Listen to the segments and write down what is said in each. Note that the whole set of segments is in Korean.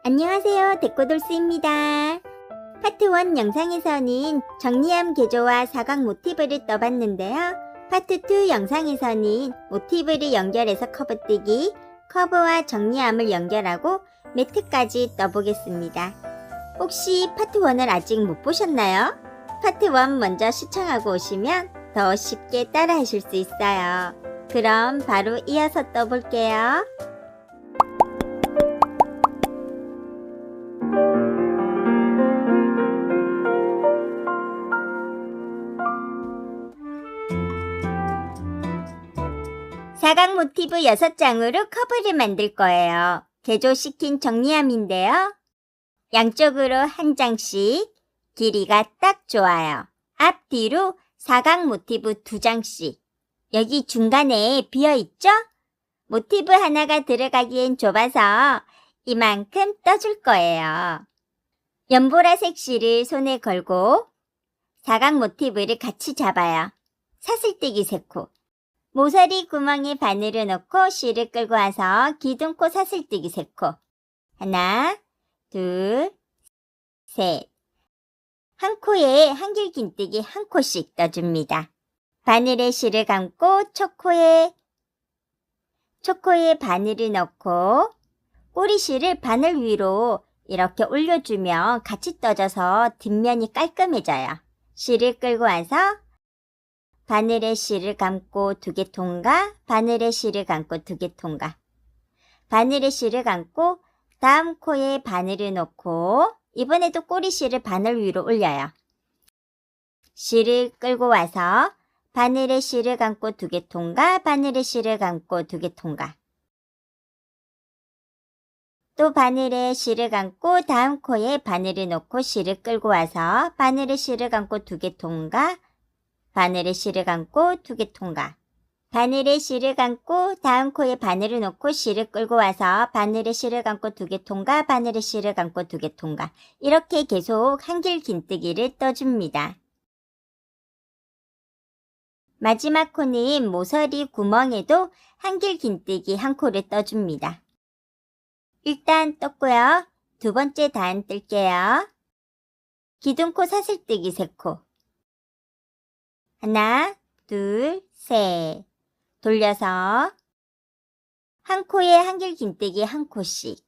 안녕하세요, 데코돌스입니다. 파트 1 영상에서는 정리함 개조와 사각 모티브를 떠봤는데요. 파트 2 영상에서는 모티브를 연결해서 커브뜨기, 커브와 정리함을 연결하고 매트까지 떠보겠습니다. 혹시 파트 1을 아직 못 보셨나요? 파트 1 먼저 시청하고 오시면 더 쉽게 따라 하실 수 있어요. 그럼 바로 이어서 떠볼게요. 사각 모티브 6장으로 커브를 만들 거예요. 개조시킨 정리함인데요. 양쪽으로 한 장씩 길이가 딱 좋아요. 앞뒤로 사각 모티브 2장씩. 여기 중간에 비어있죠? 모티브 하나가 들어가기엔 좁아서 이만큼 떠줄 거예요. 연보라색 실을 손에 걸고 사각 모티브를 같이 잡아요. 사슬뜨기 3코. 모서리 구멍에 바늘을 넣고 실을 끌고 와서 기둥코 사슬뜨기 3코. 하나, 둘, 셋. 한 코에 한길긴뜨기 1코씩 떠줍니다. 바늘에 실을 감고 초코에 바늘을 넣고 꼬리실을 바늘 위로 이렇게 올려주면 같이 떠져서 뒷면이 깔끔해져요. 실을 끌고 와서 바늘에 실을 감고 2개 통과, 바늘에 실을 감고 2개 통과. 바늘에 실을 감고 다음 코에 바늘을 넣고 이번에도 꼬리실을 바늘 위로 올려요. 실을 끌고 와서 바늘에 실을 감고 2개 통과, 바늘에 실을 감고 2개 통과. 또 바늘에 실을 감고 다음 코에 바늘을 넣고 실을 끌고 와서 바늘에 실을 감고 2개 통과, 바늘에 실을 감고 2개 통과. 바늘에 실을 감고 다음 코에 바늘을 넣고 실을 끌고 와서 바늘에 실을 감고 2개 통과, 바늘에 실을 감고 2개 통과. 이렇게 계속 한길긴뜨기를 떠줍니다. 마지막 코는 모서리 구멍에도 한길긴뜨기 1코를 떠줍니다. 일단 떴고요. 두 번째 단 뜰게요. 기둥코 사슬뜨기 3코. 하나, 둘, 셋. 돌려서 한 코에 한길긴뜨기 1코씩.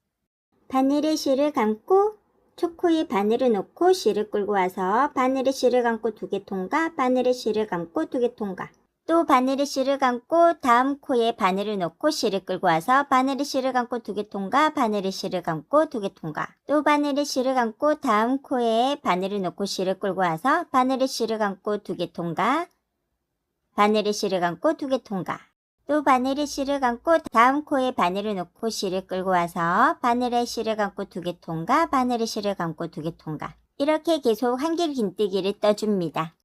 바늘에 실을 감고 초코에 바늘을 넣고 실을 끌고 와서 바늘에 실을 감고 2개 통과, 바늘에 실을 감고 2개 통과. 또 바늘에 실을 감고 다음 코에 바늘을 넣고 실을 끌고 와서 바늘에 실을 감고 2개 통과, 바늘에 실을 감고 2개 통과. 또 바늘에 실을 감고 다음 코에 바늘을 넣고 실을 끌고 와서 바늘에 실을 감고 2개 통과, 바늘에 실을 감고 2개 통과. 또 바늘에 실을 감고 다음 코에 바늘을 넣고 실을 끌고 와서 바늘에 실을 감고 2개 통과, 바늘에 실을 감고 2개 통과. 이렇게 계속 한길긴뜨기를 떠줍니다.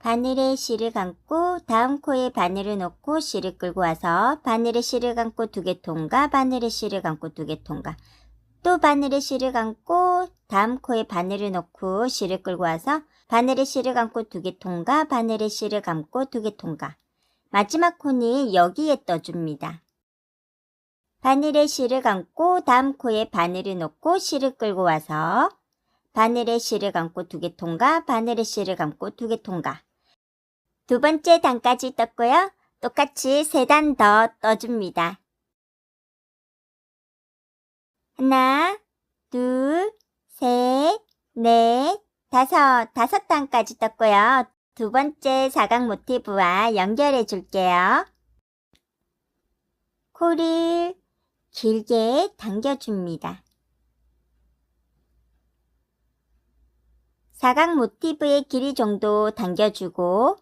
바늘에 실을 감고 다음 코에 바늘을 넣고 실을 끌고 와서 바늘에 실을 감고 2개 통과, 바늘에 실을 감고 2개 통과. 또 바늘에 실을 감고 다음 코에 바늘을 넣고 실을 끌고 와서 바늘에 실을 감고 2개 통과, 바늘에 실을 감고 2개 통과. 마지막 코는 여기에 떠줍니다. 바늘에 실을 감고 다음 코에 바늘을 넣고 실을 끌고 와서 바늘에 실을 감고 2개 통과, 바늘에 실을 감고 2개 통과. 두 번째 단까지 떴고요. 똑같이 3단 더 떠줍니다. 하나, 둘, 셋, 넷, 다섯 단까지 떴고요. 두 번째 사각 모티브와 연결해 줄게요. 코를 길게 당겨줍니다. 사각 모티브의 길이 정도 당겨주고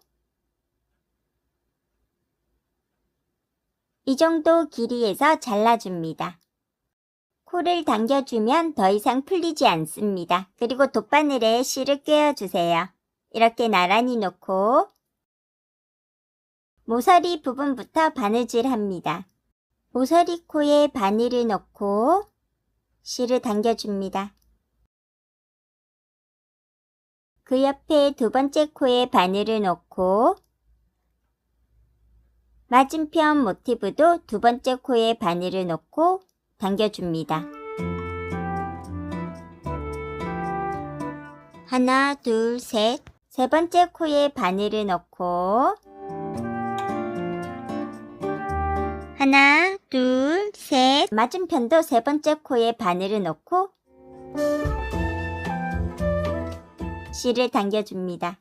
이 정도 길이에서 잘라줍니다. 코를 당겨주면 더 이상 풀리지 않습니다. 그리고 돗바늘에 실을 꿰어주세요. 이렇게 나란히 놓고 모서리 부분부터 바느질합니다. 모서리 코에 바늘을 넣고 실을 당겨줍니다. 그 옆에 두 번째 코에 바늘을 넣고 맞은편 모티브도 두 번째 코에 바늘을 넣고 당겨줍니다. 하나, 둘, 셋. 세 번째 코에 바늘을 넣고 하나, 둘, 셋. 맞은편도 세 번째 코에 바늘을 넣고 실을 당겨줍니다.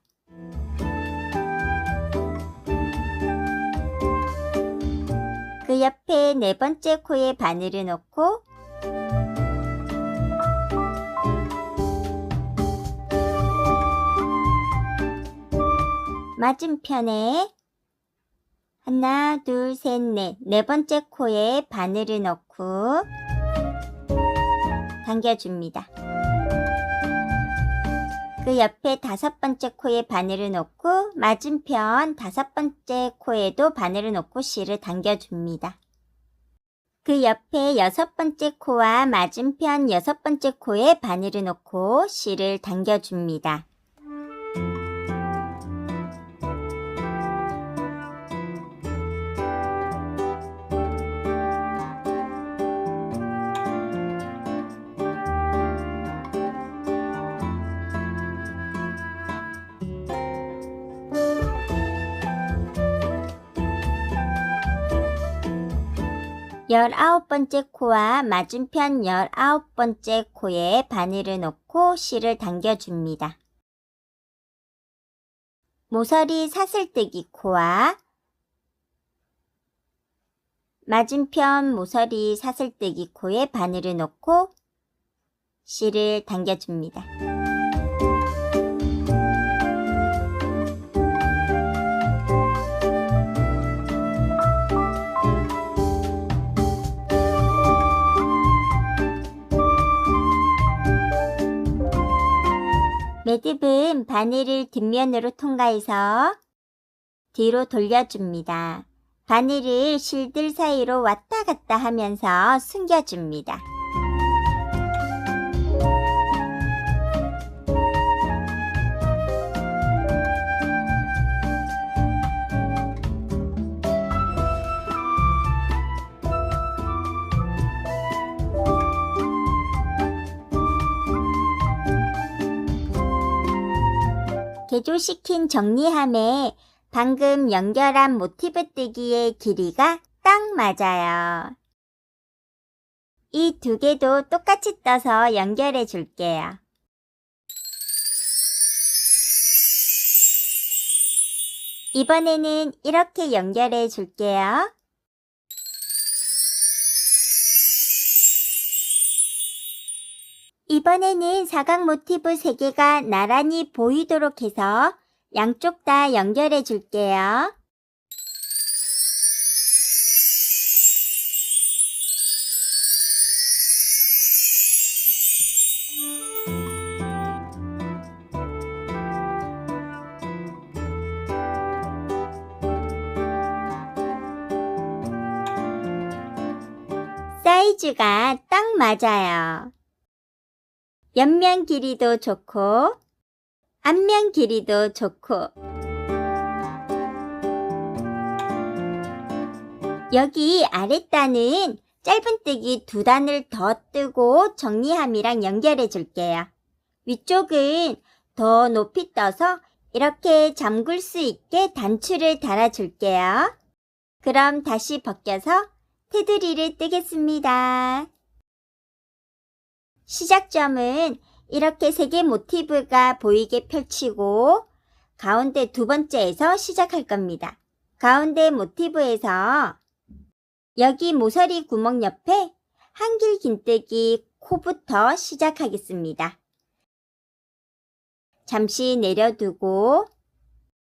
그 옆에 네 번째 코에 바늘을 넣고 맞은편에 하나, 둘, 셋, 넷. 네 번째 코에 바늘을 넣고 당겨줍니다. 그 옆에 다섯 번째 코에 바늘을 넣고 맞은편 다섯 번째 코에도 바늘을 넣고 실을 당겨줍니다. 그 옆에 여섯 번째 코와 맞은편 여섯 번째 코에 바늘을 넣고 실을 당겨줍니다. 열아홉 번째 코와 맞은편 열아홉 번째 코에 바늘을 넣고 실을 당겨줍니다. 모서리 사슬뜨기 코와 맞은편 모서리 사슬뜨기 코에 바늘을 넣고 실을 당겨줍니다. 매듭은 바늘을 뒷면으로 통과해서 뒤로 돌려줍니다. 바늘을 실들 사이로 왔다 갔다 하면서 숨겨줍니다. 개조시킨 정리함에 방금 연결한 모티브 뜨기의 길이가 딱 맞아요. 이 두 개도 똑같이 떠서 연결해 줄게요. 이번에는 이렇게 연결해 줄게요. 이번에는 사각 모티브 3개가 나란히 보이도록 해서 양쪽 다 연결해 줄게요. 사이즈가 딱 맞아요. 옆면 길이도 좋고 앞면 길이도 좋고 여기 아랫단은 짧은뜨기 2단을 더 뜨고 정리함이랑 연결해 줄게요. 위쪽은 더 높이 떠서 이렇게 잠글 수 있게 단추를 달아 줄게요. 그럼 다시 벗겨서 테두리를 뜨겠습니다. 시작점은 이렇게 3개 모티브가 보이게 펼치고 가운데 두 번째에서 시작할 겁니다. 가운데 모티브에서 여기 모서리 구멍 옆에 한길 긴뜨기 코부터 시작하겠습니다. 잠시 내려두고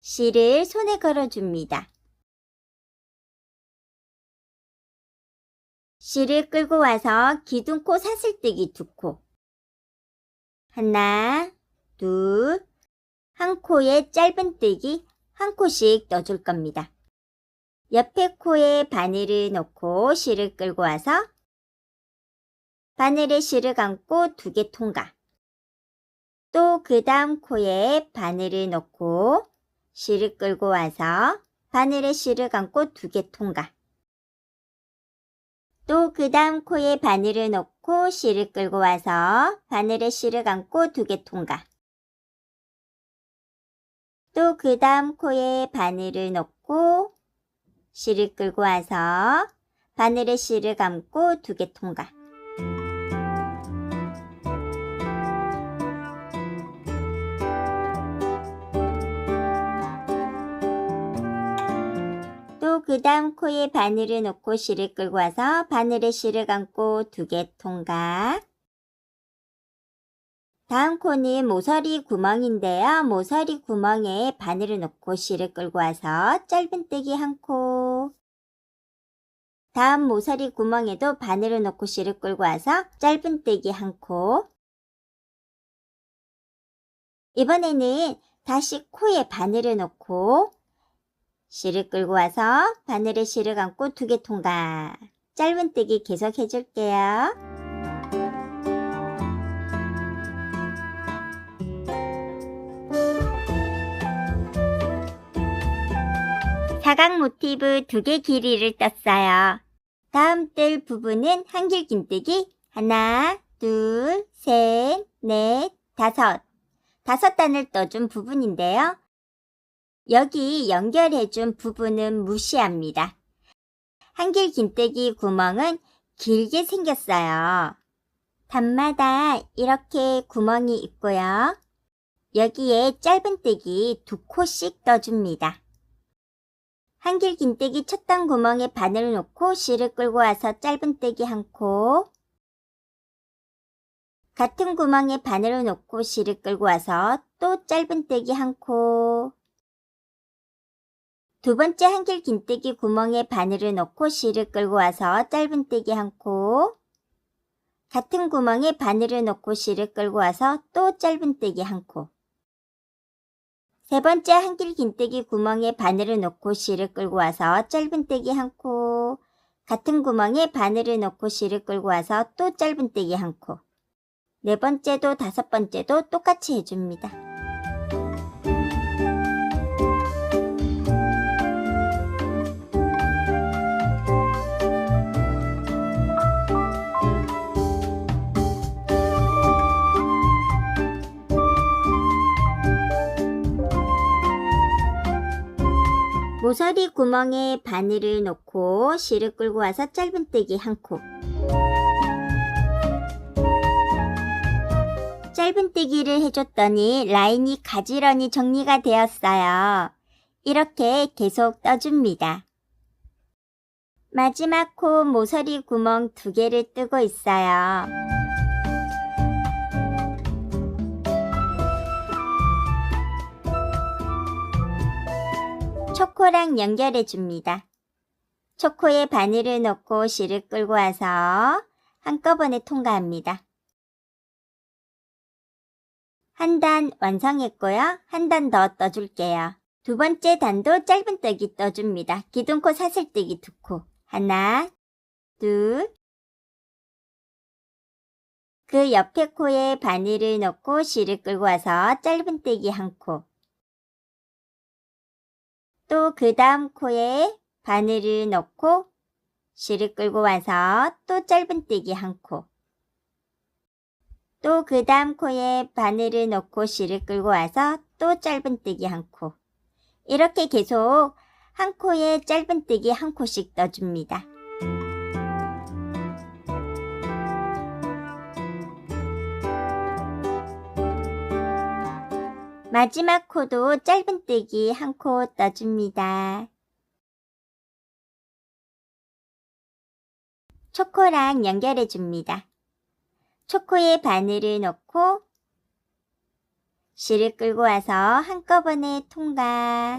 실을 손에 걸어줍니다. 실을 끌고 와서 기둥코 사슬뜨기 2코. 하나, 둘, 한 코에 짧은뜨기 1코씩 넣어줄 겁니다. 옆에 코에 바늘을 넣고 실을 끌고 와서 바늘에 실을 감고 2개 통과. 또 그 다음 코에 바늘을 넣고 실을 끌고 와서 바늘에 실을 감고 2개 통과. 또 그 다음 코에 바늘을 놓고 실을 끌고 와서 바늘에 실을 감고 2개 통과. 또 그 다음 코에 바늘을 놓고 실을 끌고 와서 바늘에 실을 감고 2개 통과. 또 그 다음 코에 바늘을 놓고 실을 끌고 와서 바늘에 실을 감고 2개 통과. 다음 코는 모서리 구멍인데요. 모서리 구멍에 바늘을 놓고 실을 끌고 와서 짧은뜨기 1코. 다음 모서리 구멍에도 바늘을 놓고 실을 끌고 와서 짧은뜨기 1코. 이번에는 다시 코에 바늘을 놓고 실을 끌고 와서 바늘에 실을 감고 2개 통과. 짧은뜨기 계속 해줄게요. 사각 모티브 2개 길이를 떴어요. 다음 뜰 부분은 한길 긴뜨기 하나, 둘, 셋, 넷, 다섯. 5단을 떠준 부분인데요. 여기 연결해준 부분은 무시합니다. 한길 긴뜨기 구멍은 길게 생겼어요. 단마다 이렇게 구멍이 있고요. 여기에 짧은뜨기 2코씩 떠줍니다. 한길 긴뜨기 첫 단 구멍에 바늘을 놓고 실을 끌고 와서 짧은뜨기 1코. 같은 구멍에 바늘을 놓고 실을 끌고 와서 또 짧은뜨기 1코. 두 번째 한길 긴뜨기 구멍에 바늘을 놓고 실을 끌고 와서 짧은뜨기 1코. 같은 구멍에 바늘을 놓고 실을 끌고 와서 또 짧은뜨기 1코. 세 번째 한길 긴뜨기 구멍에 바늘을 놓고 실을 끌고 와서 짧은뜨기 1코. 같은 구멍에 바늘을 놓고 실을 끌고 와서 또 짧은뜨기 1코. 네 번째도 5번째도 똑같이 해줍니다. 모서리 구멍에 바늘을 놓고 실을 끌고 와서 짧은뜨기 1코. 짧은뜨기를 해줬더니 라인이 가지런히 정리가 되었어요. 이렇게 계속 떠줍니다. 마지막 코 모서리 구멍 2개를 뜨고 있어요. 초코랑 연결해 줍니다. 초코에 바늘을 넣고 실을 끌고 와서 한꺼번에 통과합니다. 한 단 완성했고요. 한 단 더 떠줄게요. 두 번째 단도 짧은뜨기 떠줍니다. 기둥코 사슬뜨기 2코. 하나, 둘. 그 옆에 코에 바늘을 넣고 실을 끌고 와서 짧은뜨기 1코. 또 그 다음 코에 바늘을 넣고 실을 끌고 와서 또 짧은뜨기 1코. 또 그 다음 코에 바늘을 넣고 실을 끌고 와서 또 짧은뜨기 1코. 이렇게 계속 한 코에 짧은뜨기 1코씩 떠줍니다. 마지막 코도 짧은뜨기 1코 떠줍니다. 초코랑 연결해 줍니다. 초코에 바늘을 넣고 실을 끌고 와서 한꺼번에 통과.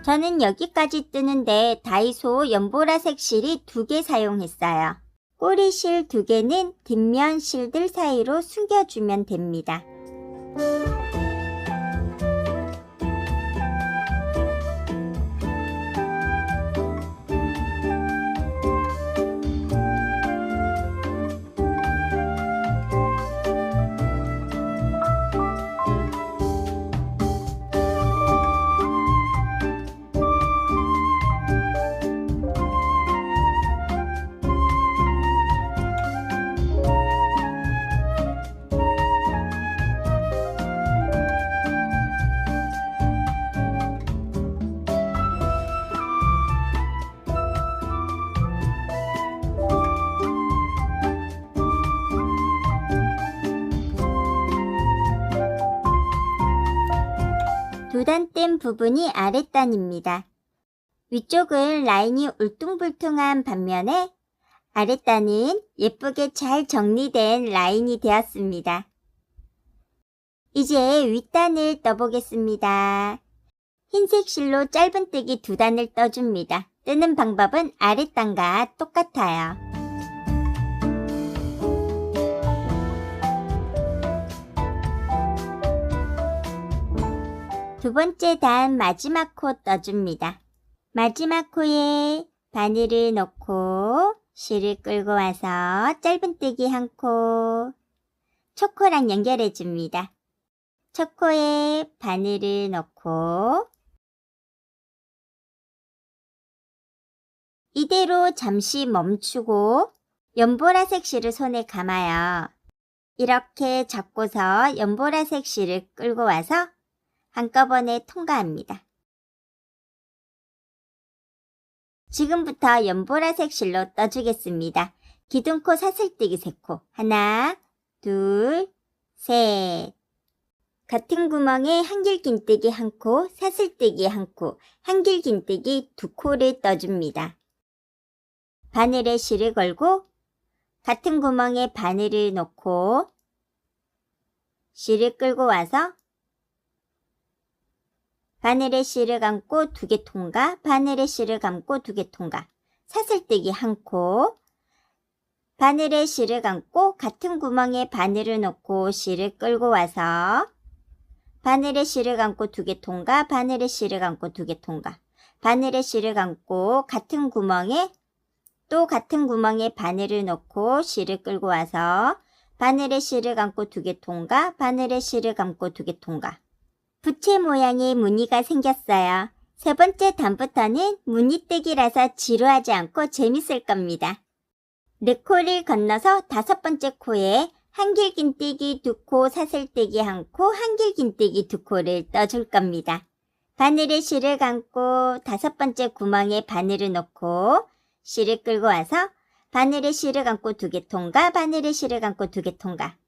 저는 여기까지 뜨는데 다이소 연보라색 실이 2개 사용했어요. 꼬리 실 2개는 뒷면 실들 사이로 숨겨주면 됩니다. 두 단 뗀 부분이 아랫단입니다. 위쪽은 라인이 울퉁불퉁한 반면에 아랫단은 예쁘게 잘 정리된 라인이 되었습니다. 이제 윗단을 떠보겠습니다. 흰색 실로 짧은뜨기 두 단을 떠줍니다. 뜨는 방법은 아랫단과 똑같아요. 두 번째 단 마지막 코 떠줍니다. 마지막 코에 바늘을 넣고 실을 끌고 와서 짧은뜨기 한 코, 첫 코랑 연결해 줍니다. 첫 코에 바늘을 넣고 이대로 잠시 멈추고 연보라색 실을 손에 감아요. 이렇게 잡고서 연보라색 실을 끌고 와서 한꺼번에 통과합니다. 지금부터 연보라색 실로 떠주겠습니다. 기둥코 사슬뜨기 3코. 하나, 둘, 셋. 같은 구멍에 한길긴뜨기 1코, 사슬뜨기 1코, 한길긴뜨기 2코를 떠줍니다. 바늘에 실을 걸고 같은 구멍에 바늘을 넣고 실을 끌고 와서 바늘에 실을 감고 2개 통과, 바늘에 실을 감고 2개 통과, 사슬뜨기 1코, 바늘에 실을 감고 같은 구멍에 바늘을 넣고 실을 끌고 와서 바늘에 실을 감고 2개 통과, 바늘에 실을 감고 2개 통과, 바늘에 실을 감고 같은 구멍에 또 같은 구멍에 바늘을 넣고 실을 끌고 와서 바늘에 실을 감고 2개 통과, 바늘에 실을 감고 2개 통과. 부채 모양의 무늬가 생겼어요. 세 번째 단부터는 무늬뜨기라서 지루하지 않고 재밌을 겁니다. 4코를 건너서 5번째 코에 한길긴뜨기 2코, 사슬뜨기 1코, 한길긴뜨기 2코를 떠줄 겁니다. 바늘에 실을 감고 5번째 구멍에 바늘을 넣고 실을 끌고 와서 바늘에 실을 감고 2개 통과, 바늘에 실을 감고 2개 통과.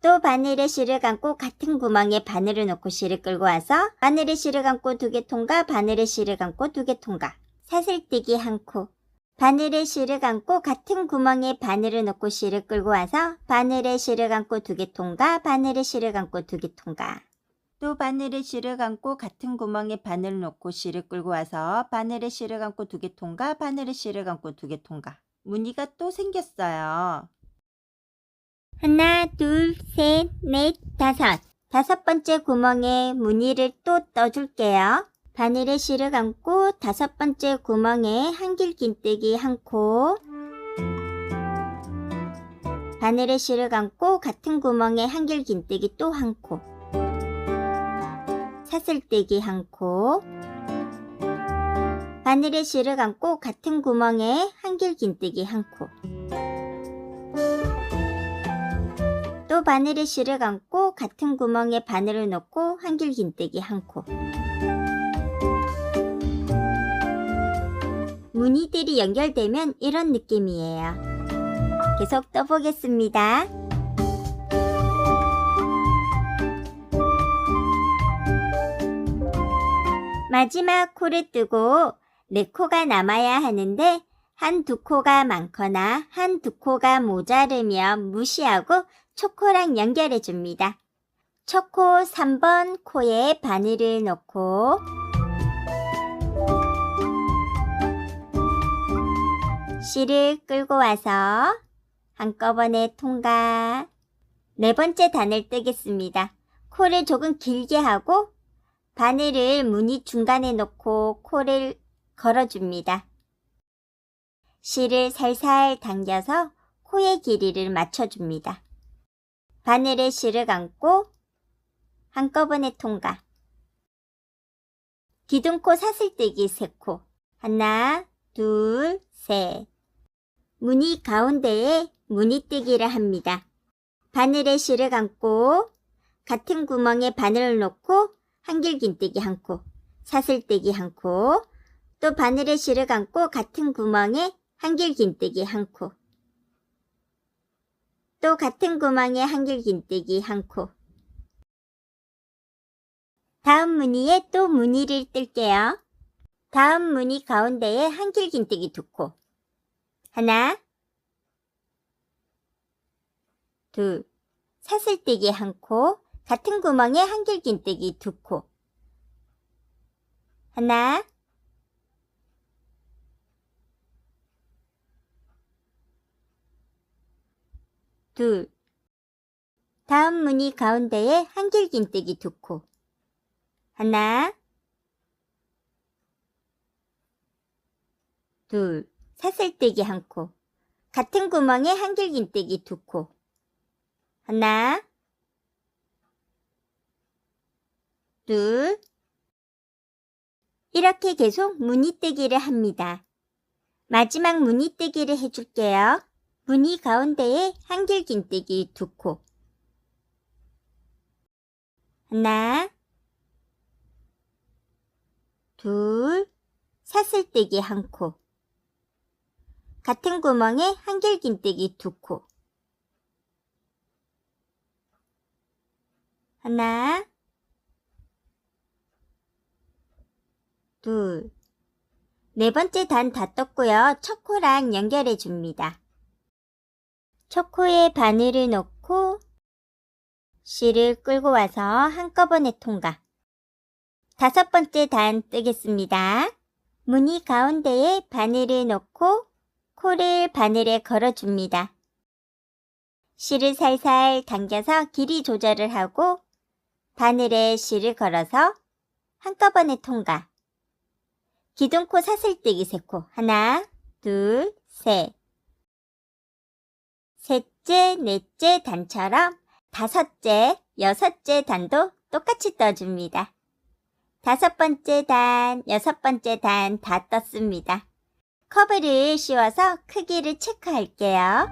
또 바늘에 실을 감고 같은 구멍에 바늘을 넣고 실을 끌고 와서 바늘에 실을 감고 2개 통과, 바늘에 실을 감고 2개 통과. 사슬뜨기 1코. 바늘에 실을 감고 같은 구멍에 바늘을 넣고 실을 끌고 와서 바늘에 실을 감고 2개 통과, 바늘에 실을 감고 2개 통과. 또 바늘에 실을 감고 같은 구멍에 바늘을 넣고 실을 끌고 와서 바늘에 실을 감고 2개 통과, 바늘에 실을 감고 2개 통과. 무늬가 또 생겼어요. 하나, 둘, 셋, 넷, 5. 5번째 구멍에 무늬를 또 떠줄게요. 바늘에 실을 감고 5번째 구멍에 한길긴뜨기 1코, 바늘에 실을 감고 같은 구멍에 한길긴뜨기 또 1코, 사슬뜨기 1코, 바늘에 실을 감고 같은 구멍에 한길긴뜨기 1코, 또 바늘에 실을 감고 같은 구멍에 바늘을 넣고 한길긴뜨기 1코. 무늬들이 연결되면 이런 느낌이에요. 계속 떠보겠습니다. 마지막 코를 뜨고 4코가 남아야 하는데 한두 코가 많거나 한두 코가 모자르면 무시하고 초코랑 연결해 줍니다. 초코 3번 코에 바늘을 넣고 실을 끌고 와서 한꺼번에 통과. 4번째 단을 뜨겠습니다. 코를 조금 길게 하고 바늘을 무늬 중간에 넣고 코를 걸어줍니다. 실을 살살 당겨서 코의 길이를 맞춰줍니다. 바늘에 실을 감고 한꺼번에 통과. 기둥코 사슬뜨기 3코. 하나, 둘, 셋. 무늬 가운데에 무늬뜨기를 합니다. 바늘에 실을 감고 같은 구멍에 바늘을 넣고 한길긴뜨기 1코, 사슬뜨기 1코, 또 바늘에 실을 감고 같은 구멍에 한길긴뜨기 1코, 또 같은 구멍에 한길긴뜨기 1코. 다음 무늬에 또 무늬를 뜰게요. 다음 무늬 가운데에 한길긴뜨기 2코. 하나, 둘, 사슬뜨기 1코, 같은 구멍에 한길긴뜨기 2코. 하나, 둘, 다음 무늬 가운데에 한길긴뜨기 2코. 하나, 둘, 사슬뜨기 1코, 같은 구멍에 한길긴뜨기 2코. 하나, 둘, 이렇게 계속 무늬뜨기를 합니다. 마지막 무늬뜨기를 해줄게요. 무늬 가운데에 한길긴뜨기 2코. 하나, 둘, 사슬뜨기 1코. 같은 구멍에 한길긴뜨기 2코. 하나, 둘, 네 번째 단 다 떴고요. 첫 코랑 연결해 줍니다. 첫 코에 바늘을 넣고 실을 끌고 와서 한꺼번에 통과. 다섯 번째 단 뜨겠습니다. 무늬 가운데에 바늘을 넣고 코를 바늘에 걸어줍니다. 실을 살살 당겨서 길이 조절을 하고 바늘에 실을 걸어서 한꺼번에 통과. 기둥코 사슬뜨기 3코. 하나, 둘, 셋. 셋째, 넷째 단처럼 다섯째, 여섯째 단도 똑같이 떠줍니다. 다섯 번째 단, 여섯 번째 단 다 떴습니다. 커브를 씌워서 크기를 체크할게요.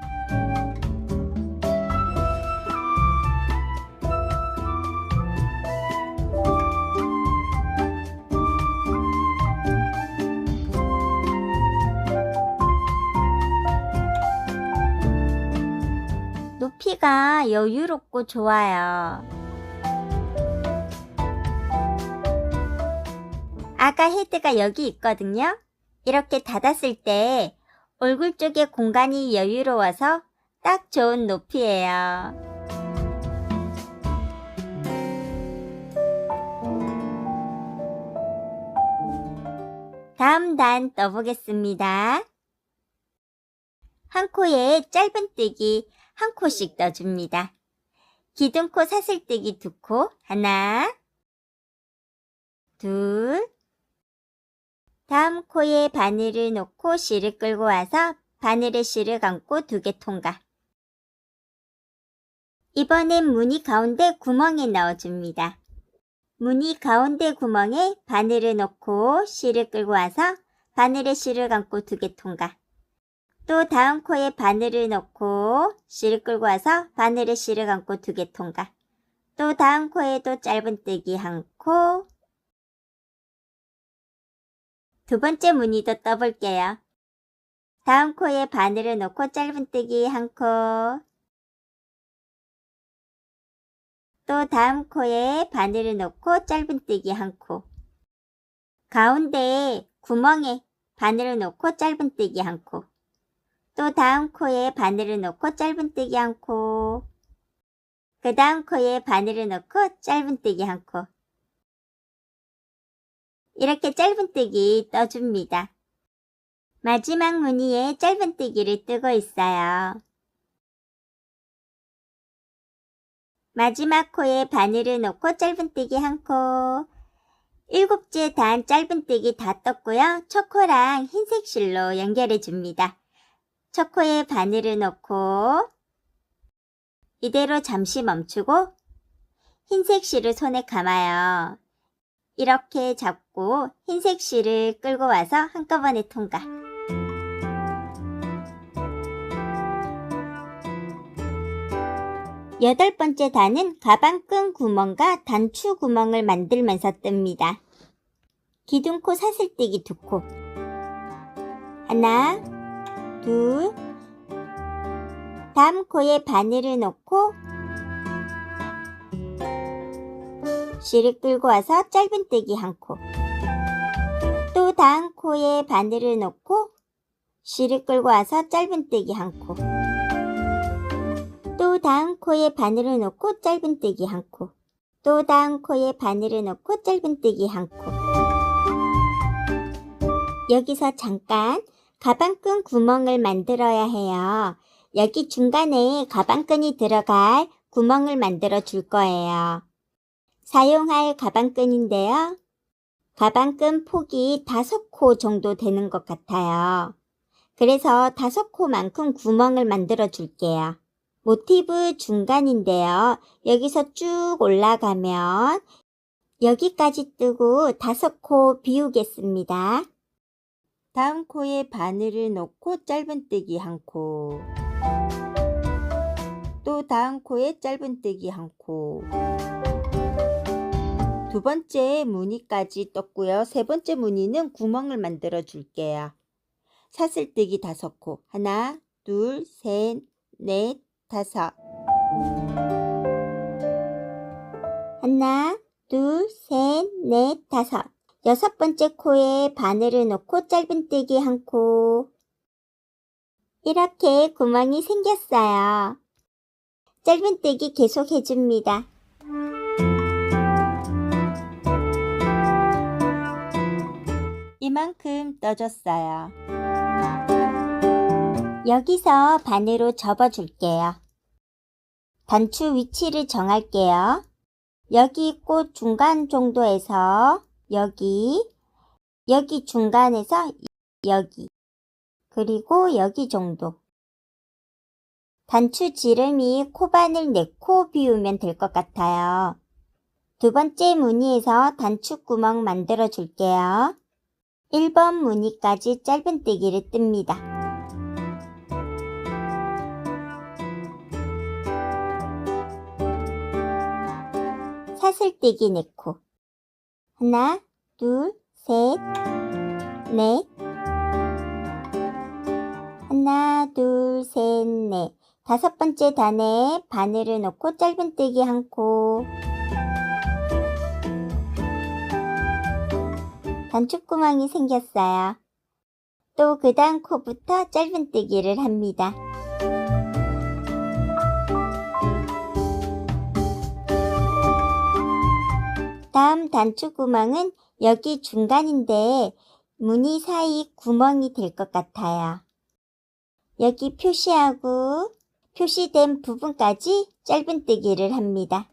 높이가 여유롭고 좋아요. 아가 헤드가 여기 있거든요. 이렇게 닫았을 때 얼굴 쪽에 공간이 여유로워서 딱 좋은 높이예요. 다음 단 떠보겠습니다. 한 코에 짧은뜨기 1코씩 떠줍니다. 기둥코 사슬뜨기 2코. 하나, 둘. 다음 코에 바늘을 놓고 실을 끌고 와서 바늘에 실을 감고 2개 통과. 이번엔 무늬 가운데 구멍에 넣어줍니다. 무늬 가운데 구멍에 바늘을 넣고 실을 끌고 와서 바늘에 실을 감고 2개 통과. 또 다음 코에 바늘을 넣고 실을 끌고 와서 바늘에 실을 감고 2개 통과. 또 다음 코에도 짧은뜨기 1코. 두 번째 무늬도 떠볼게요. 다음 코에 바늘을 넣고 짧은뜨기 1코. 또 다음 코에 바늘을 넣고 짧은뜨기 1코. 가운데 구멍에 바늘을 넣고 짧은뜨기 1코. 또 다음 코에 바늘을 넣고 짧은뜨기 1코. 그 다음 코에 바늘을 넣고 짧은뜨기 1코. 이렇게 짧은뜨기 떠줍니다. 마지막 무늬에 짧은뜨기를 뜨고 있어요. 마지막 코에 바늘을 넣고 짧은뜨기 1코. 7째 단 짧은뜨기 다 떴고요. 첫 코랑 흰색 실로 연결해 줍니다. 첫 코에 바늘을 넣고 이대로 잠시 멈추고 흰색 실을 손에 감아요. 이렇게 잡고 흰색 실을 끌고 와서 한꺼번에 통과. 여덟 번째 단은 가방끈 구멍과 단추 구멍을 만들면서 뜹니다. 기둥코 사슬뜨기 2코. 하나, 둘. 다음 코에 바늘을 넣고 실을 끌고 와서 짧은뜨기 한 코. 또 다음 코에 바늘을 넣고 실을 끌고 와서 짧은뜨기 한 코. 또 다음 코에 바늘을 넣고 짧은뜨기 한 코. 또 다음 코에 바늘을 넣고 짧은뜨기 한 코. 여기서 잠깐 가방끈 구멍을 만들어야 해요. 여기 중간에 가방끈이 들어갈 구멍을 만들어 줄 거예요. 사용할 가방끈인데요. 가방끈 폭이 5코 정도 되는 것 같아요. 그래서 5코만큼 구멍을 만들어 줄게요. 모티브 중간인데요. 여기서 쭉 올라가면 여기까지 뜨고 5코 비우겠습니다. 다음 코에 바늘을 넣고 짧은뜨기 한 코. 또 다음 코에 짧은뜨기 한 코. 두 번째 무늬까지 떴고요. 세 번째 무늬는 구멍을 만들어 줄게요. 사슬뜨기 5코. 하나, 둘, 셋, 넷, 5. 하나, 둘, 셋, 넷, 5. 6번째 코에 바늘을 넣고 짧은뜨기 한 코. 이렇게 구멍이 생겼어요. 짧은뜨기 계속 해줍니다. 이만큼 떠줬어요. 여기서 바늘로 접어줄게요. 단추 위치를 정할게요. 여기 꽃 중간 정도에서 여기 중간에서 여기, 그리고 여기 정도. 단추 지름이 코바늘 4코 비우면 될 것 같아요. 두 번째 무늬에서 단추 구멍 만들어 줄게요. 1번 무늬까지 짧은뜨기를 뜹니다. 사슬뜨기 4코. 하나, 둘, 셋, 넷. 하나, 둘, 셋, 넷. 5번째 단에 바늘을 넣고 짧은뜨기 한 코. 단추구멍이 생겼어요. 또 그 다음 코부터 짧은뜨기를 합니다. 다음 단추구멍은 여기 중간인데 무늬 사이 구멍이 될 것 같아요. 여기 표시하고 표시된 부분까지 짧은뜨기를 합니다.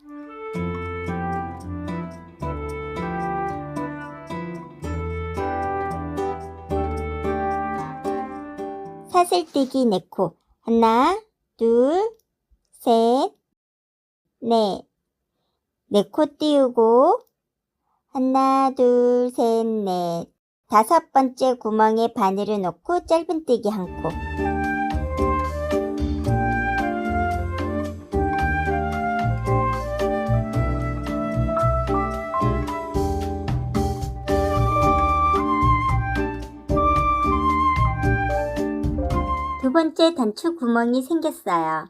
사슬뜨기 4코. 하나, 둘, 셋, 넷. 4코 띄우고 하나, 둘, 셋, 넷. 5번째 구멍에 바늘을 넣고 짧은뜨기 한 코. 두 번째 단추 구멍이 생겼어요.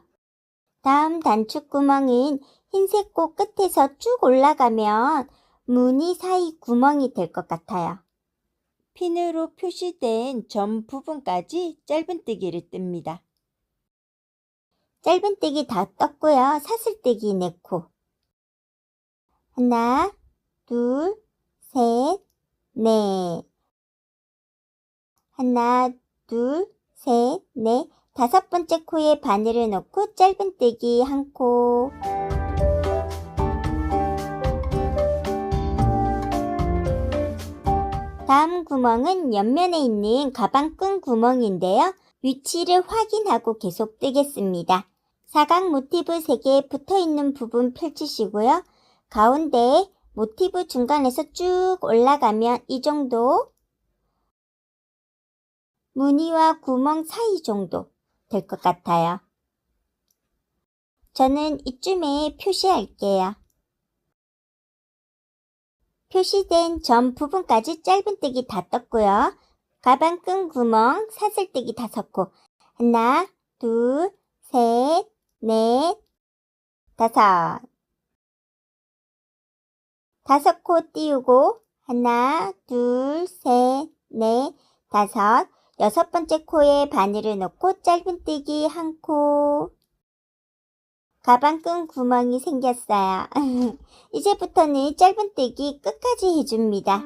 다음 단추 구멍은 흰색 꽃 끝에서 쭉 올라가면 무늬 사이 구멍이 될 것 같아요. 핀으로 표시된 점 부분까지 짧은뜨기를 뜹니다. 짧은뜨기 다 떴고요. 사슬뜨기 4코. 하나, 둘, 셋, 넷. 하나, 둘, 셋, 넷. 5번째 코에 바늘을 넣고 짧은뜨기 한 코. 다음 구멍은 옆면에 있는 가방끈 구멍인데요. 위치를 확인하고 계속 뜨겠습니다. 사각 모티브 3개 붙어있는 부분 펼치시고요. 가운데 모티브 중간에서 쭉 올라가면 이 정도, 무늬와 구멍 사이 정도 될 것 같아요. 저는 이쯤에 표시할게요. 표시된 점 부분까지 짧은뜨기 다 떴고요. 가방끈 구멍 사슬뜨기 5코. 하나, 둘, 셋, 넷, 5. 5코 띄우고 하나, 둘, 셋, 넷, 다섯, 6번째 코에 바늘을 넣고 짧은뜨기 1코. 가방끈 구멍이 생겼어요. 이제부터는 짧은뜨기 끝까지 해줍니다.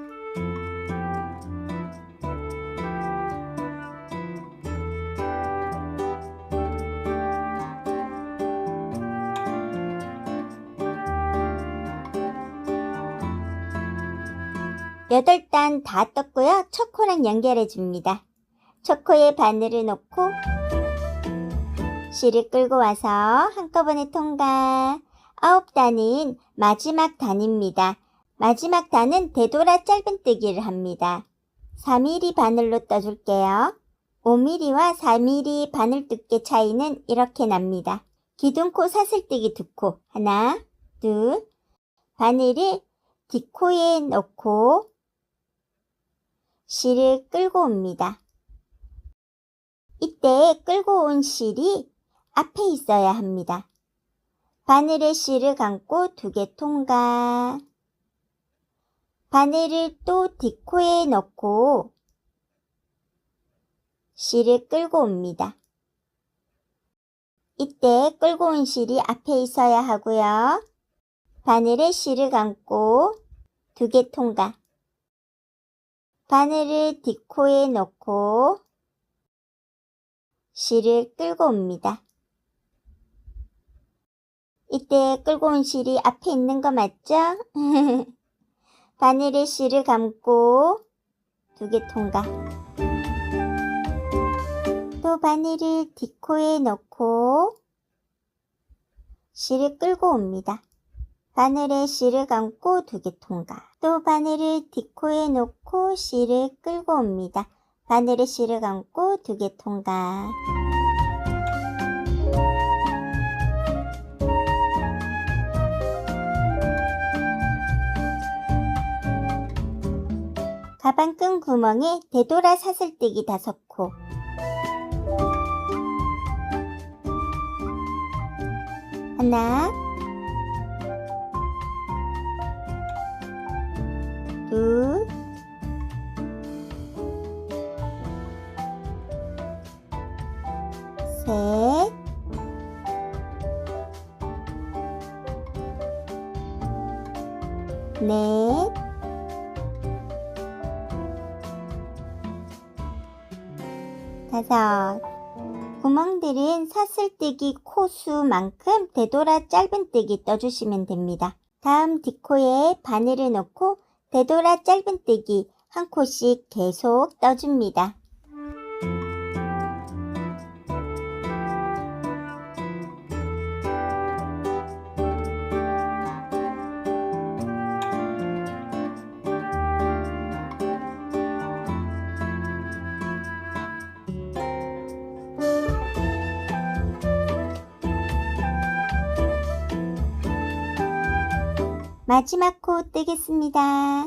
여덟 단 다 떴고요. 첫 코랑 연결해 줍니다. 첫 코에 바늘을 넣고 실을 끌고 와서 한꺼번에 통과. 9단은 마지막 단입니다. 마지막 단은 되돌아 짧은뜨기를 합니다. 4mm 바늘로 떠줄게요. 5mm와 4mm 바늘 두께 차이는 이렇게 납니다. 기둥코 사슬뜨기 2코. 하나, 둘. 바늘을 뒷코에 넣고 실을 끌고 옵니다. 이때 끌고 온 실이 앞에 있어야 합니다. 바늘에 실을 감고 2개 통과. 바늘을 또 뒷코에 넣고 실을 끌고 옵니다. 이때 끌고 온 실이 앞에 있어야 하고요. 바늘에 실을 감고 2개 통과. 바늘을 뒷코에 넣고 실을 끌고 옵니다. 이때 끌고 온 실이 앞에 있는 거 맞죠? 바늘에 실을 감고 2개 통과. 또 바늘을 뒷코에 넣고 실을 끌고 옵니다. 바늘에 실을 감고 2개 통과. 또 바늘을 뒷코에 놓고 실을 끌고 옵니다. 바늘에 실을 감고 2개 통과. 가방끈 구멍에 되돌아 사슬뜨기 5코. 하나, 둘, 셋, 넷, 다섯. 구멍들은 사슬뜨기 코수만큼 되돌아 짧은뜨기 떠주시면 됩니다. 다음 뒷코에 바늘을 넣고 되돌아 짧은뜨기 1코씩 계속 떠줍니다. 마지막 코 뜨겠습니다.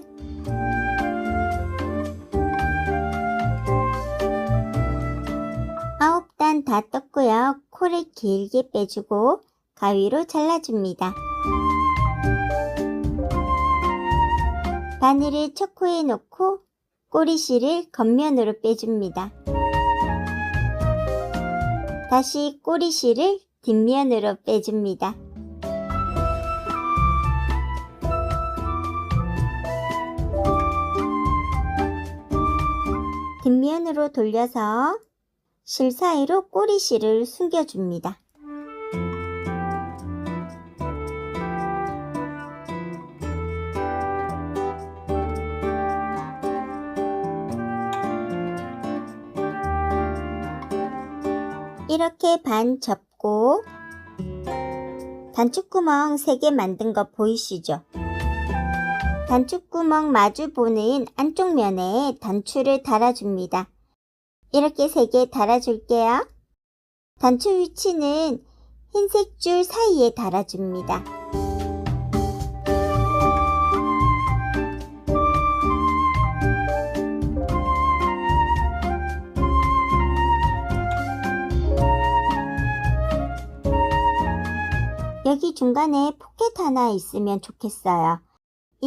아홉 단 다 떴고요. 코를 길게 빼주고 가위로 잘라줍니다. 바늘을 첫 코에 놓고 꼬리실을 겉면으로 빼줍니다. 다시 꼬리실을 뒷면으로 빼줍니다. 뒷면으로 돌려서 실 사이로 꼬리실을 숨겨줍니다. 이렇게 반 접고 단축구멍 3개 만든 거 보이시죠? 단축구멍 마주보는 안쪽 면에 단추를 달아줍니다. 이렇게 3개 달아줄게요. 단추 위치는 흰색 줄 사이에 달아줍니다. 여기 중간에 포켓 하나 있으면 좋겠어요.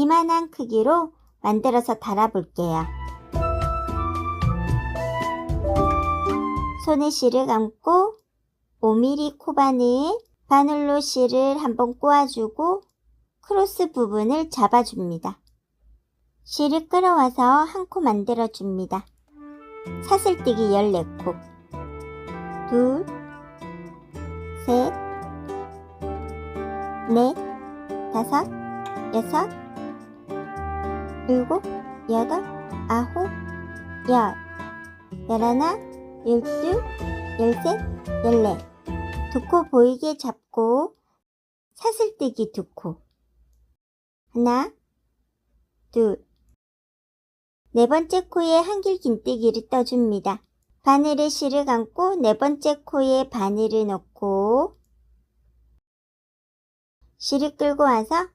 이만한 크기로 만들어서 달아볼게요. 손에 실을 감고 5mm 바늘로 실을 한번 꼬아주고 크로스 부분을 잡아줍니다. 실을 끌어와서 한 코 만들어줍니다. 사슬뜨기 14코. 둘, 셋, 넷, 다섯, 여섯, 일곱, 여덟, 아홉, 열, 열하나, 열둘, 열셋, 열넷. 2코 보이게 잡고 사슬뜨기 2코. 하나, 둘. 네 번째 코에 한길 긴뜨기를 떠줍니다. 바늘에 실을 감고 네 번째 코에 바늘을 넣고 실을 끌고 와서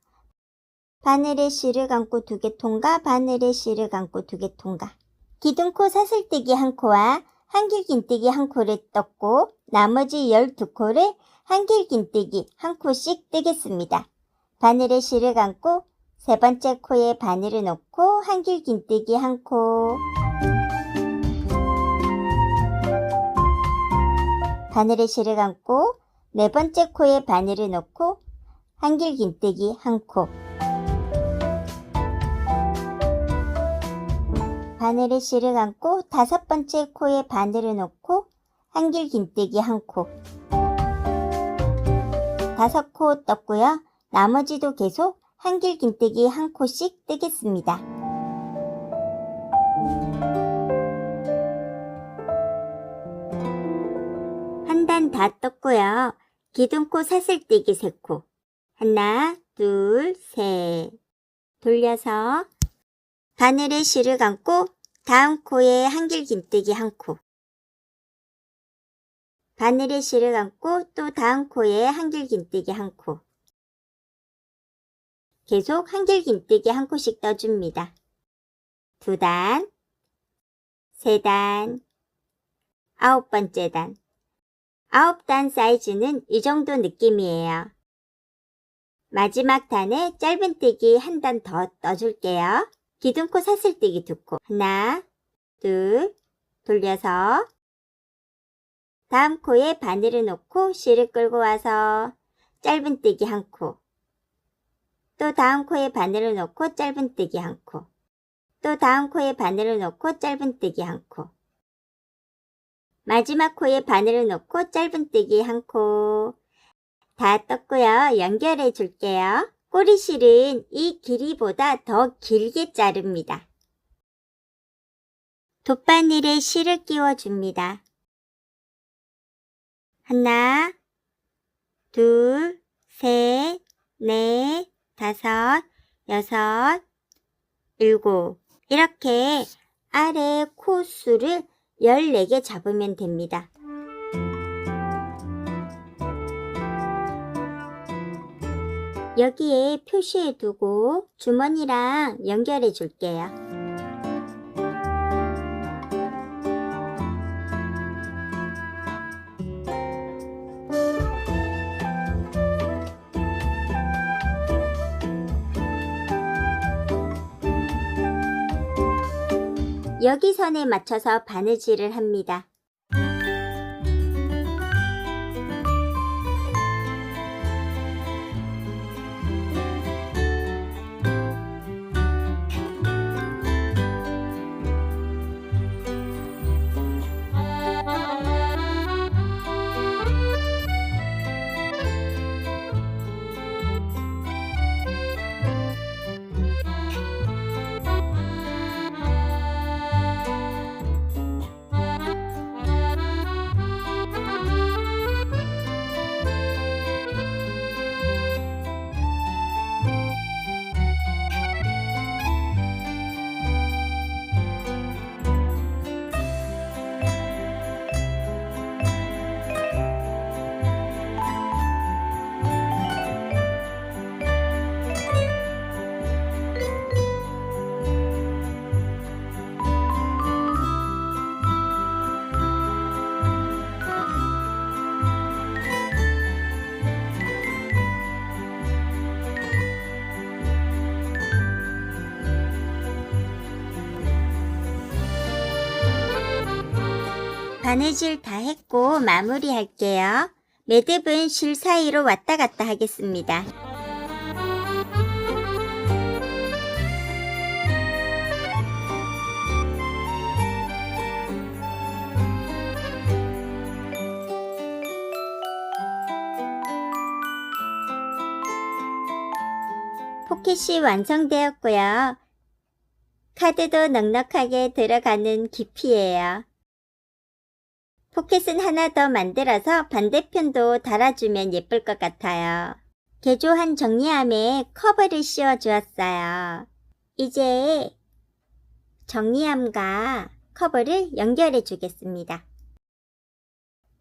바늘에 실을 감고 2개 통과, 바늘에 실을 감고 2개 통과. 기둥코 사슬뜨기 1코와 한길 긴뜨기 1코를 떴고 나머지 12코를 한길 긴뜨기 1코씩 뜨겠습니다. 바늘에 실을 감고 세 번째 코에 바늘을 넣고 한길 긴뜨기 1코, 바늘에 실을 감고 네 번째 코에 바늘을 넣고 한길 긴뜨기 1코, 바늘에 실을 감고 5번째 코에 바늘을 넣고 한길 긴뜨기 1코. 5코 떴고요. 나머지도 계속 한길 긴뜨기 1코씩 뜨겠습니다. 한 단 다 떴고요. 기둥코 사슬뜨기 3코. 하나, 둘, 셋. 돌려서 바늘에 실을 감고 다음 코에 한길 긴뜨기 1코. 바늘에 실을 감고 또 다음 코에 한길 긴뜨기 1코. 계속 한길 긴뜨기 1코씩 떠줍니다. 2단, 3단, 9번째 단. 9단 사이즈는 이 정도 느낌이에요. 마지막 단에 짧은뜨기 한 단 더 떠줄게요. 기둥코 사슬뜨기 2코. 하나, 둘, 돌려서 다음 코에 바늘을 넣고 실을 끌고 와서 짧은뜨기 1코. 또 다음 코에 바늘을 넣고 짧은뜨기 1코. 또 다음 코에 바늘을 넣고 짧은뜨기 1코. 마지막 코에 바늘을 넣고 짧은뜨기 1코. 다 떴고요. 연결해 줄게요. 꼬리실은 이 길이보다 더 길게 자릅니다. 돗바늘에 실을 끼워줍니다. 하나, 둘, 셋, 넷, 5, 6, 7. 이렇게 아래 코수를 14개 잡으면 됩니다. 여기에 표시해 두고 주머니랑 연결해 줄게요. 여기 선에 맞춰서 바느질을 합니다. 바느질 다 했고 마무리할게요. 매듭은 실 사이로 왔다 갔다 하겠습니다. 포켓이 완성되었고요. 카드도 넉넉하게 들어가는 깊이예요. 포켓은 하나 더 만들어서 반대편도 달아주면 예쁠 것 같아요. 개조한 정리함에 커버를 씌워 주었어요. 이제 정리함과 커버를 연결해 주겠습니다.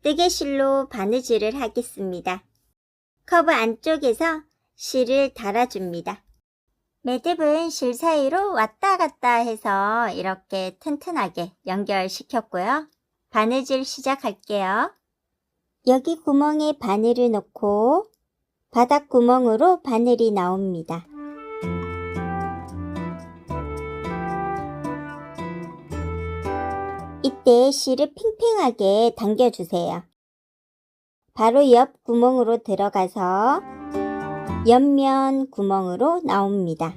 뜨개실로 바느질을 하겠습니다. 커버 안쪽에서 실을 달아줍니다. 매듭은 실 사이로 왔다 갔다 해서 이렇게 튼튼하게 연결시켰고요. 바느질 시작할게요. 여기 구멍에 바늘을 넣고 바닥 구멍으로 바늘이 나옵니다. 이때 실을 팽팽하게 당겨주세요. 바로 옆 구멍으로 들어가서 옆면 구멍으로 나옵니다.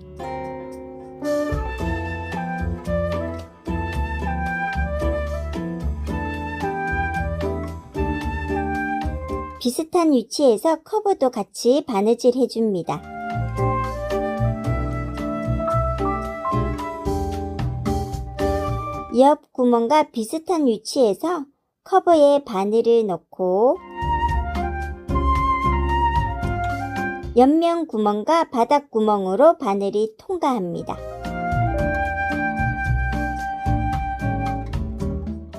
비슷한 위치에서 커버도 같이 바느질 해줍니다. 옆 구멍과 비슷한 위치에서 커버에 바늘을 넣고 옆면 구멍과 바닥 구멍으로 바늘이 통과합니다.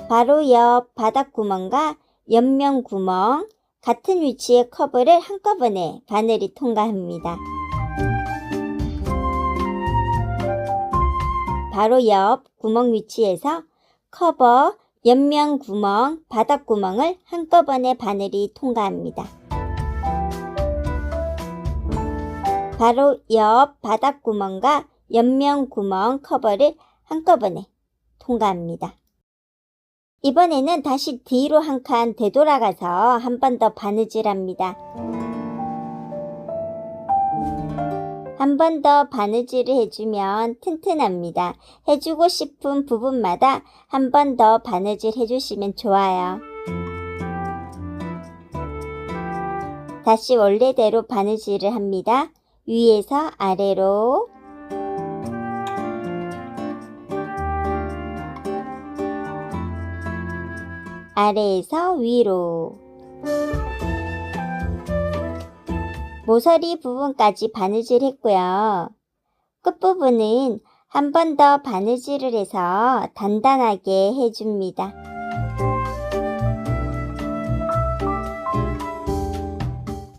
바로 옆 바닥 구멍과 옆면 구멍 같은 위치의 커버를 한꺼번에 바늘이 통과합니다. 바로 옆 구멍 위치에서 커버, 옆면 구멍, 바닥 구멍을 한꺼번에 바늘이 통과합니다. 바로 옆 바닥 구멍과 옆면 구멍 커버를 한꺼번에 통과합니다. 이번에는 다시 뒤로 한 칸 되돌아가서 한 번 더 바느질합니다. 한 번 더 바느질을 해주면 튼튼합니다. 해주고 싶은 부분마다 한 번 더 바느질 해주시면 좋아요. 다시 원래대로 바느질을 합니다. 위에서 아래로 아래에서 위로 모서리 부분까지 바느질 했고요. 끝부분은 한 번 더 바느질을 해서 단단하게 해줍니다.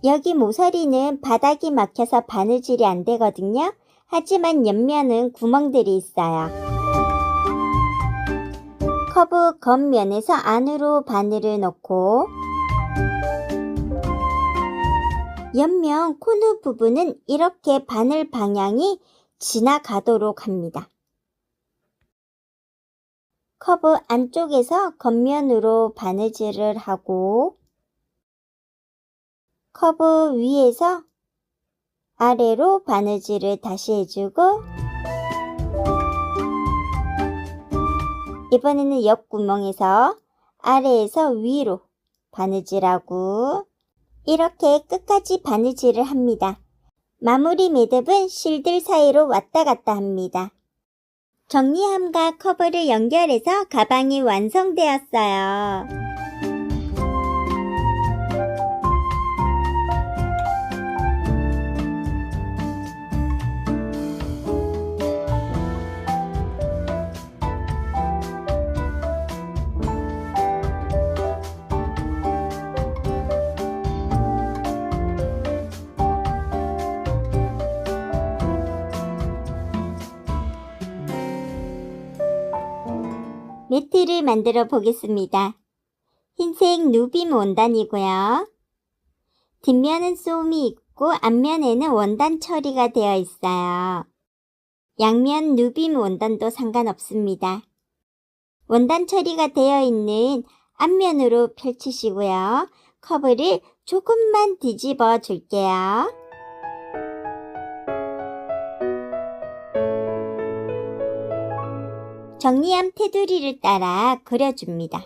여기 모서리는 바닥이 막혀서 바느질이 안 되거든요. 하지만 옆면은 구멍들이 있어요. 커브 겉면에서 안으로 바늘을 넣고 옆면 코너 부분은 이렇게 바늘 방향이 지나가도록 합니다. 커브 안쪽에서 겉면으로 바느질을 하고 커브 위에서 아래로 바느질을 다시 해주고 이번에는 옆 구멍에서 아래에서 위로 바느질하고 이렇게 끝까지 바느질을 합니다. 마무리 매듭은 실들 사이로 왔다 갔다 합니다. 정리함과 커버를 연결해서 가방이 완성되었어요. 매트를 만들어 보겠습니다. 흰색 누빔 원단이고요. 뒷면은 솜이 있고 앞면에는 원단 처리가 되어 있어요. 양면 누빔 원단도 상관없습니다. 원단 처리가 되어 있는 앞면으로 펼치시고요. 커브를 조금만 뒤집어 줄게요. 정리함 테두리를 따라 그려줍니다.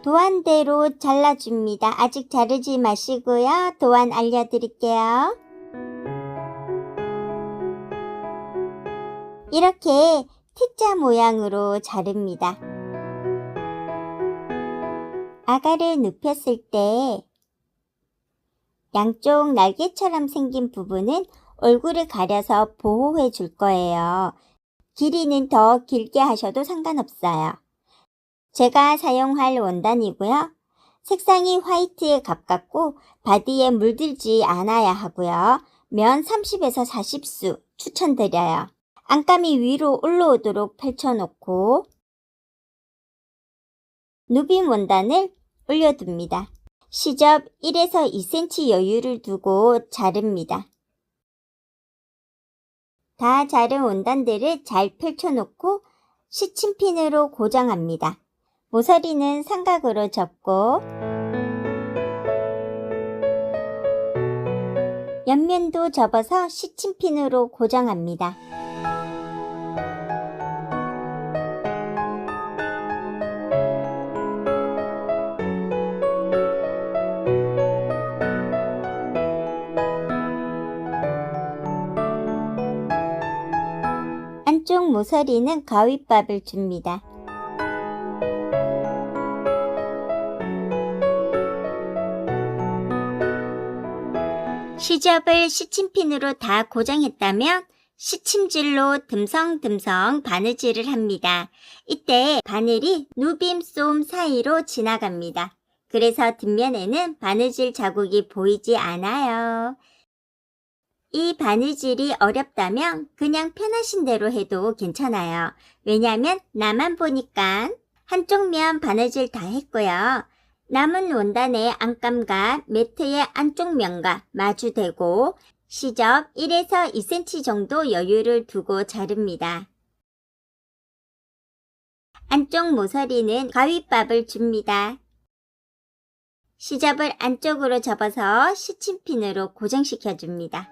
도안대로 잘라줍니다. 아직 자르지 마시고요. 도안 알려드릴게요. 이렇게 T자 모양으로 자릅니다. 아가를 눕혔을 때 양쪽 날개처럼 생긴 부분은 얼굴을 가려서 보호해 줄 거예요. 길이는 더 길게 하셔도 상관없어요. 제가 사용할 원단이고요. 색상이 화이트에 가깝고 바디에 물들지 않아야 하고요. 면 30에서 40수 추천드려요. 안감이 위로 올라오도록 펼쳐놓고 누빔 원단을 올려둡니다. 시접 1에서 2cm 여유를 두고 자릅니다. 다 자른 원단들을 잘 펼쳐놓고 시침핀으로 고정합니다. 모서리는 삼각으로 접고 옆면도 접어서 시침핀으로 고정합니다. 안쪽 모서리는 가위밥을 줍니다. 시접을 시침핀으로 다 고정했다면 시침질로 듬성듬성 바느질을 합니다. 이때 바늘이 누빔 솜 사이로 지나갑니다. 그래서 뒷면에는 바느질 자국이 보이지 않아요. 이 바느질이 어렵다면 그냥 편하신 대로 해도 괜찮아요. 왜냐하면 나만 보니까 한쪽 면 바느질 다 했고요. 남은 원단의 안감과 매트의 안쪽 면과 마주대고 시접 1에서 2cm 정도 여유를 두고 자릅니다. 안쪽 모서리는 가위밥을 줍니다. 시접을 안쪽으로 접어서 시침핀으로 고정시켜 줍니다.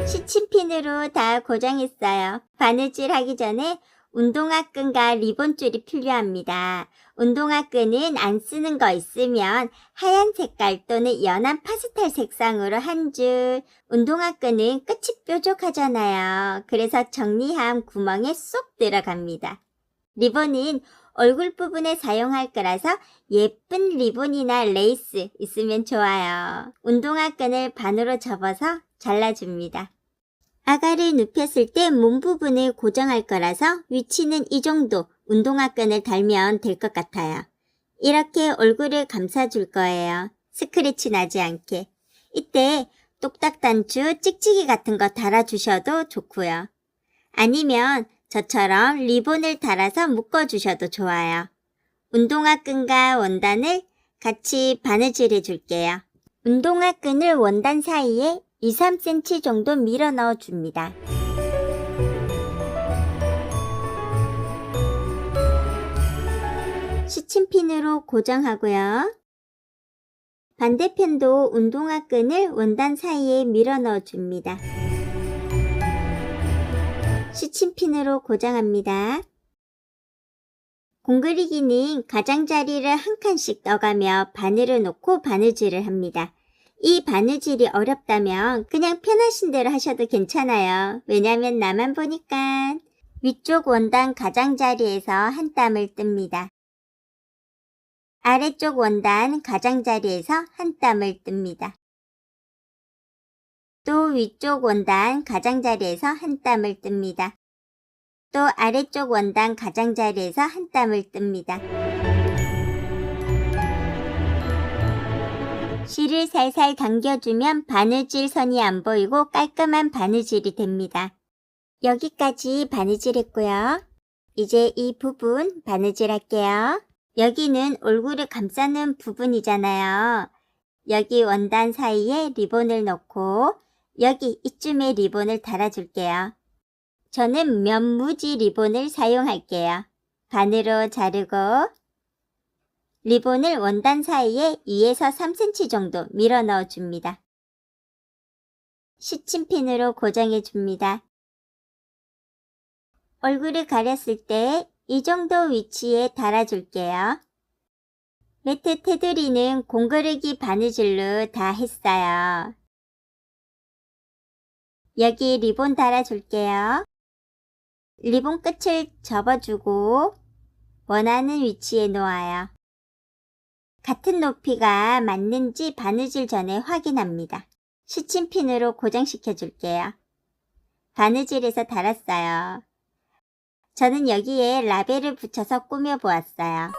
시침핀으로 다 고정했어요. 바느질 하기 전에 운동화 끈과 리본줄이 필요합니다. 운동화 끈은 안 쓰는 거 있으면 하얀 색깔 또는 연한 파스텔 색상으로 한 줄. 운동화 끈은 끝이 뾰족하잖아요. 그래서 정리함 구멍에 쏙 들어갑니다. 리본은 얼굴 부분에 사용할 거라서 예쁜 리본이나 레이스 있으면 좋아요. 운동화 끈을 반으로 접어서 잘라줍니다. 아가를 눕혔을 때 몸 부분을 고정할 거라서 위치는 이 정도 운동화 끈을 달면 될 것 같아요. 이렇게 얼굴을 감싸줄 거예요. 스크래치 나지 않게. 이때 똑딱 단추, 찍찍이 같은 거 달아주셔도 좋고요. 아니면 저처럼 리본을 달아서 묶어주셔도 좋아요. 운동화 끈과 원단을 같이 바느질 해줄게요. 운동화 끈을 원단 사이에 2-3cm 정도 밀어 넣어 줍니다. 시침핀으로 고정하고요. 반대편도 운동화 끈을 원단 사이에 밀어 넣어 줍니다. 시침핀으로 고정합니다. 공그리기는 가장자리를 한 칸씩 떠가며 바늘을 놓고 바느질을 합니다. 이 바느질이 어렵다면 그냥 편하신 대로 하셔도 괜찮아요. 왜냐면 나만 보니까. 위쪽 원단 가장자리에서 한 땀을 뜹니다. 아래쪽 원단 가장자리에서 한 땀을 뜹니다. 또 위쪽 원단 가장자리에서 한 땀을 뜹니다. 또 아래쪽 원단 가장자리에서 한 땀을 뜹니다. 실을 살살 당겨주면 바느질 선이 안 보이고 깔끔한 바느질이 됩니다. 여기까지 바느질 했고요. 이제 이 부분 바느질 할게요. 여기는 얼굴을 감싸는 부분이잖아요. 여기 원단 사이에 리본을 넣고 여기 이쯤에 리본을 달아줄게요. 저는 면무지 리본을 사용할게요. 반으로 자르고 리본을 원단 사이에 2에서 3cm 정도 밀어 넣어줍니다. 시침핀으로 고정해줍니다. 얼굴을 가렸을 때 이 정도 위치에 달아줄게요. 매트 테두리는 공그르기 바느질로 다 했어요. 여기 리본 달아줄게요. 리본 끝을 접어주고 원하는 위치에 놓아요. 같은 높이가 맞는지 바느질 전에 확인합니다. 시침핀으로 고정시켜 줄게요. 바느질해서 달았어요. 저는 여기에 라벨을 붙여서 꾸며 보았어요.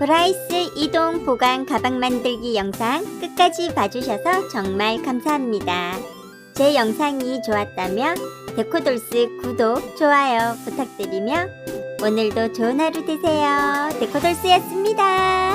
브라이스 이동 보관 가방 만들기 영상 끝까지 봐주셔서 정말 감사합니다. 제 영상이 좋았다면 데코돌스 구독, 좋아요 부탁드리며 오늘도 좋은 하루 되세요. 데코돌스였습니다.